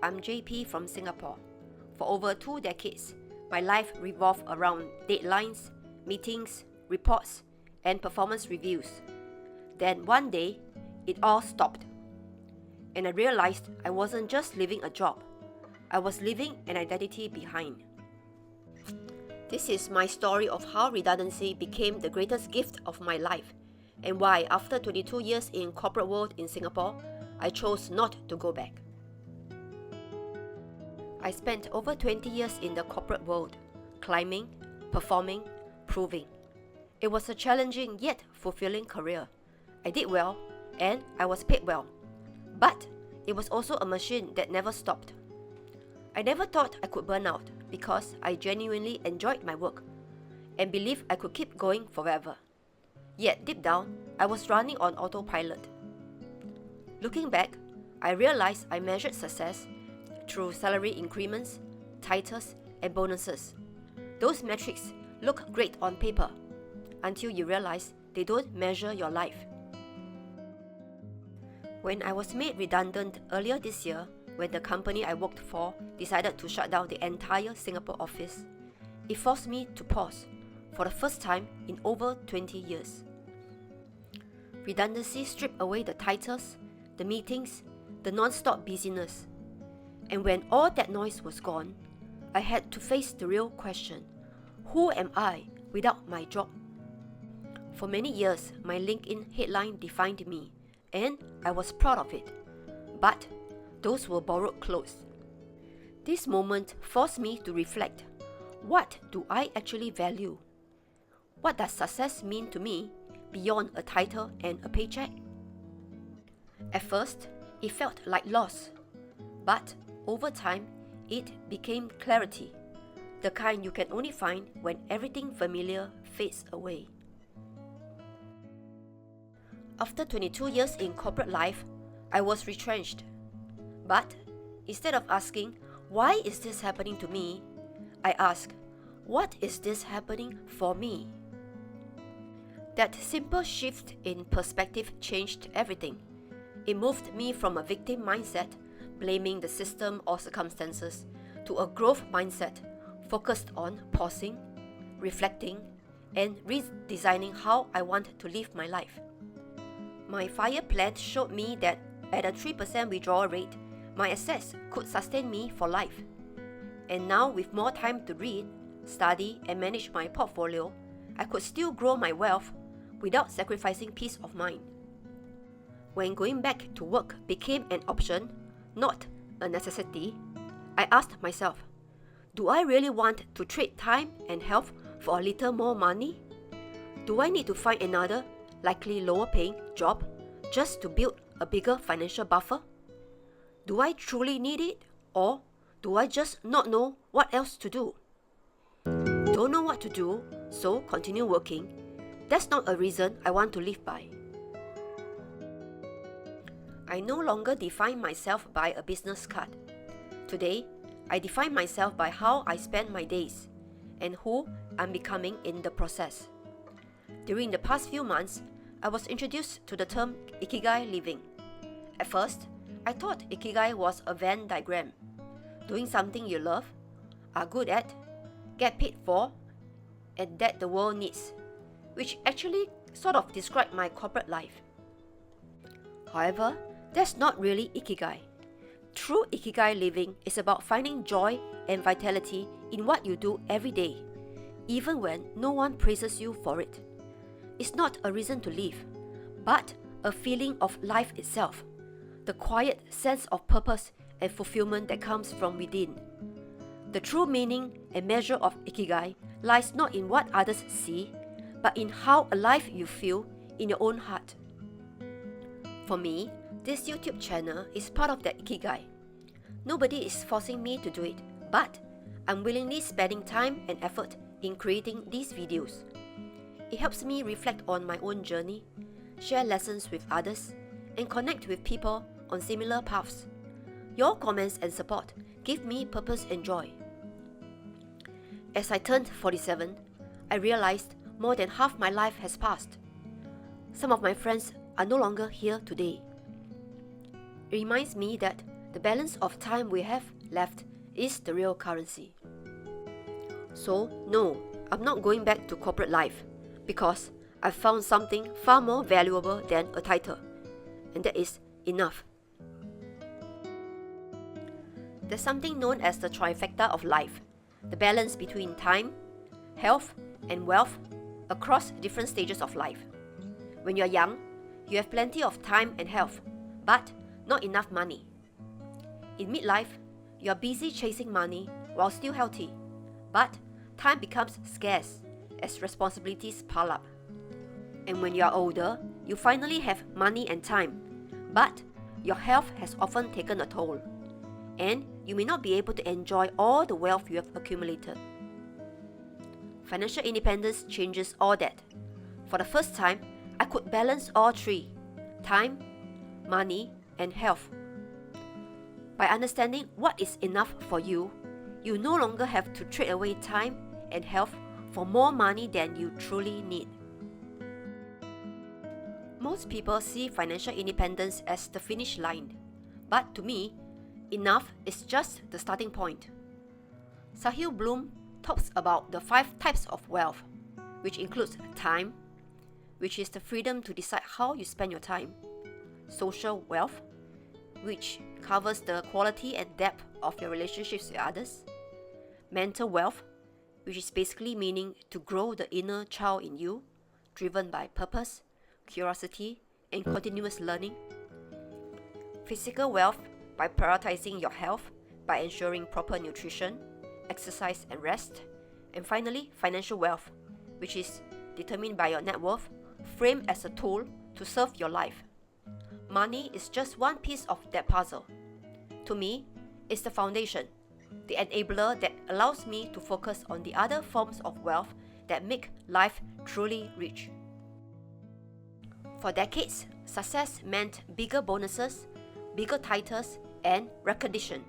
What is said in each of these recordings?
I'm JP from Singapore. For over 2 decades, my life revolved around deadlines, meetings, reports, and performance reviews. Then one day, it all stopped. And I realized I wasn't just living a job, I was leaving an identity behind. This is my story of how redundancy became the greatest gift of my life, and why after 22 years in corporate world in Singapore, I chose not to go back. I spent over 20 years in the corporate world, climbing, performing, proving. It was a challenging yet fulfilling career. I did well, and I was paid well. But it was also a machine that never stopped. I never thought I could burn out because I genuinely enjoyed my work and believed I could keep going forever. Yet deep down, I was running on autopilot. Looking back, I realized I measured success through salary increments, titles, and bonuses. Those metrics look great on paper until you realize they don't measure your life. When I was made redundant earlier this year, when the company I worked for decided to shut down the entire Singapore office, it forced me to pause for the first time in over 20 years. Redundancy stripped away the titles, the meetings, the non-stop busyness. And when all that noise was gone, I had to face the real question: who am I without my job? For many years, my LinkedIn headline defined me, and I was proud of it. But those were borrowed clothes. This moment forced me to reflect. What do I actually value? What does success mean to me beyond a title and a paycheck? At first, it felt like loss. But over time, it became clarity, the kind you can only find when everything familiar fades away. After 22 years in corporate life, I was retrenched. But instead of asking, why is this happening to me? I asked, what is this happening for me? That simple shift in perspective changed everything. It moved me from a victim mindset, blaming the system or circumstances, to a growth mindset focused on pausing, reflecting, and redesigning how I want to live my life. My FIRE plan showed me that at a 3% withdrawal rate, my assets could sustain me for life. And now, with more time to read, study, and manage my portfolio, I could still grow my wealth without sacrificing peace of mind. When going back to work became an option, not a necessity, I asked myself, do I really want to trade time and health for a little more money? Do I need to find another, likely lower paying job just to build a bigger financial buffer? Do I truly need it, or do I just not know what else to do? Don't know what to do, so continue working. That's not a reason I want to live by. I no longer define myself by a business card. Today, I define myself by how I spend my days and who I'm becoming in the process. During the past few months, I was introduced to the term Ikigai living. At first, I thought Ikigai was a Venn diagram. Doing something you love, are good at, get paid for, and that the world needs, which actually sort of described my corporate life. However, that's not really Ikigai. True Ikigai living is about finding joy and vitality in what you do every day, even when no one praises you for it. It's not a reason to live, but a feeling of life itself, the quiet sense of purpose and fulfillment that comes from within. The true meaning and measure of Ikigai lies not in what others see, but in how alive you feel in your own heart. For me, this YouTube channel is part of that Ikigai. Nobody is forcing me to do it, but I'm willingly spending time and effort in creating these videos. It helps me reflect on my own journey, share lessons with others, and connect with people on similar paths. Your comments and support give me purpose and joy. As I turned 47, I realized more than half my life has passed. Some of my friends are no longer here today. It reminds me that The balance of time we have left is the real currency. So, no, I'm not going back to corporate life because I found something far more valuable than a title, and that is enough. There's something known as the trifecta of life, the balance between time, health, and wealth across different stages of life. When you're young, you have plenty of time and health, but not enough money. In midlife, you are busy chasing money while still healthy, but time becomes scarce as responsibilities pile up. And when you are older, you finally have money and time, but your health has often taken a toll, and you may not be able to enjoy all the wealth you have accumulated. Financial independence changes all that. For the first time, I could balance all three: time, money, and health. By understanding what is enough for you, you no longer have to trade away time and health for more money than you truly need. Most people see financial independence as the finish line, but to me, enough is just the starting point. Sahil Bloom talks about the 5 types of wealth, which includes time, which is the freedom to decide how you spend your time; social wealth, which covers the quality and depth of your relationships with others; mental wealth, which is basically meaning to grow the inner child in you, driven by purpose, curiosity, and continuous learning; physical wealth, by prioritizing your health, by ensuring proper nutrition, exercise, and rest; and finally, financial wealth, which is determined by your net worth, framed as a tool to serve your life. Money is just one piece of that puzzle. To me, it's the foundation, the enabler that allows me to focus on the other forms of wealth that make life truly rich. For decades, success meant bigger bonuses, bigger titles, and recognition.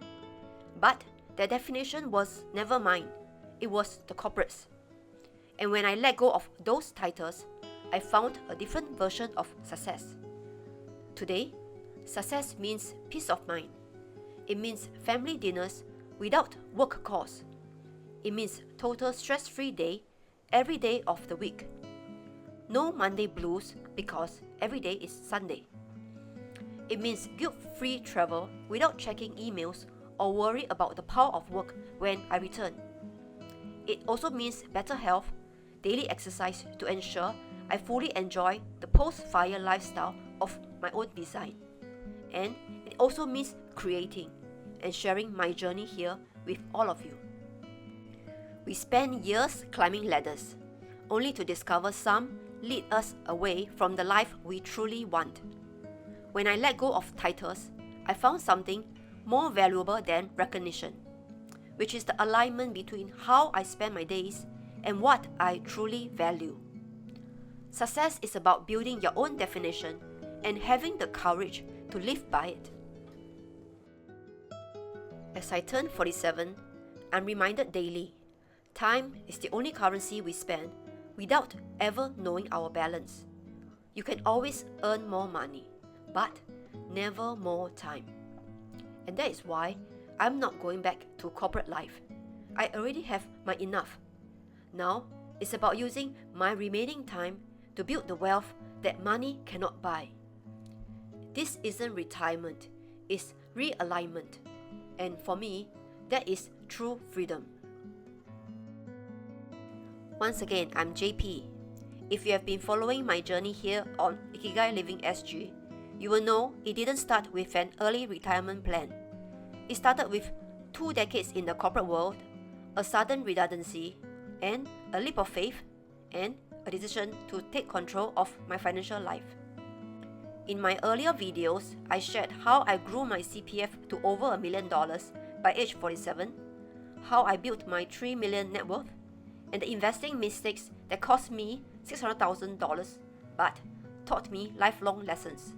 But that definition was never mine. It was the corporate's. And when I let go of those titles, I found a different version of success. Today, success means peace of mind. It means family dinners without work calls. It means total stress-free day every day of the week. No Monday blues because every day is Sunday. It means guilt-free travel without checking emails or worry about the pile of work when I return. It also means better health, daily exercise to ensure I fully enjoy the post-fire lifestyle of my own design. And it also means creating and sharing my journey here with all of you. We spend years climbing ladders, only to discover some lead us away from the life we truly want. When I let go of titles, I found something more valuable than recognition, which is the alignment between how I spend my days and what I truly value. Success is about building your own definition and having the courage to live by it. As I turn 47, I'm reminded daily, time is the only currency we spend without ever knowing our balance. You can always earn more money, but never more time. And that is why I'm not going back to corporate life. I already have my enough. Now, it's about using my remaining time to build the wealth that money cannot buy. This isn't retirement, it's realignment. And for me, that is true freedom. Once again, I'm JP. If you have been following my journey here on Ikigai Living SG, you will know it didn't start with an early retirement plan. It started with 2 decades in the corporate world, a sudden redundancy, and a leap of faith, and a decision to take control of my financial life. In my earlier videos, I shared how I grew my CPF to over $1 million by age 47, how I built my $3 million net worth, and the investing mistakes that cost me $600,000 but taught me lifelong lessons.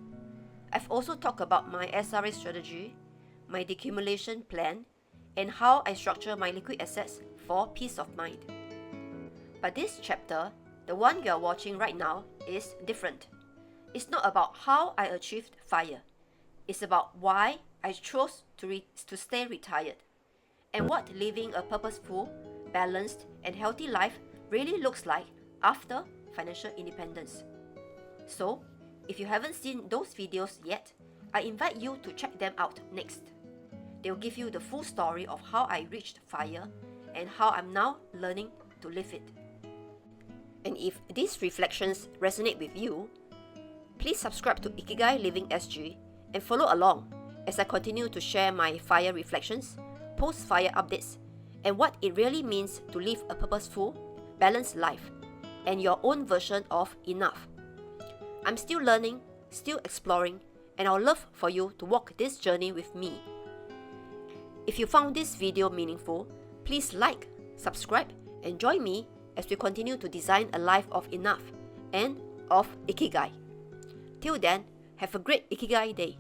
I've also talked about my SRA strategy, my decumulation plan, and how I structure my liquid assets for peace of mind. But this chapter, the one you are watching right now, is different. It's not about how I achieved FIRE. It's about why I chose to stay retired and what living a purposeful, balanced, and healthy life really looks like after financial independence. So, if you haven't seen those videos yet, I invite you to check them out next. They'll give you the full story of how I reached FIRE and how I'm now learning to live it. And if these reflections resonate with you, please subscribe to Ikigai Living SG and follow along as I continue to share my FIRE reflections, post-FIRE updates, and what it really means to live a purposeful, balanced life and your own version of enough. I'm still learning, still exploring, and I'd love for you to walk this journey with me. If you found this video meaningful, please like, subscribe, and join me as we continue to design a life of enough and of Ikigai. Till then, have a great Ikigai day.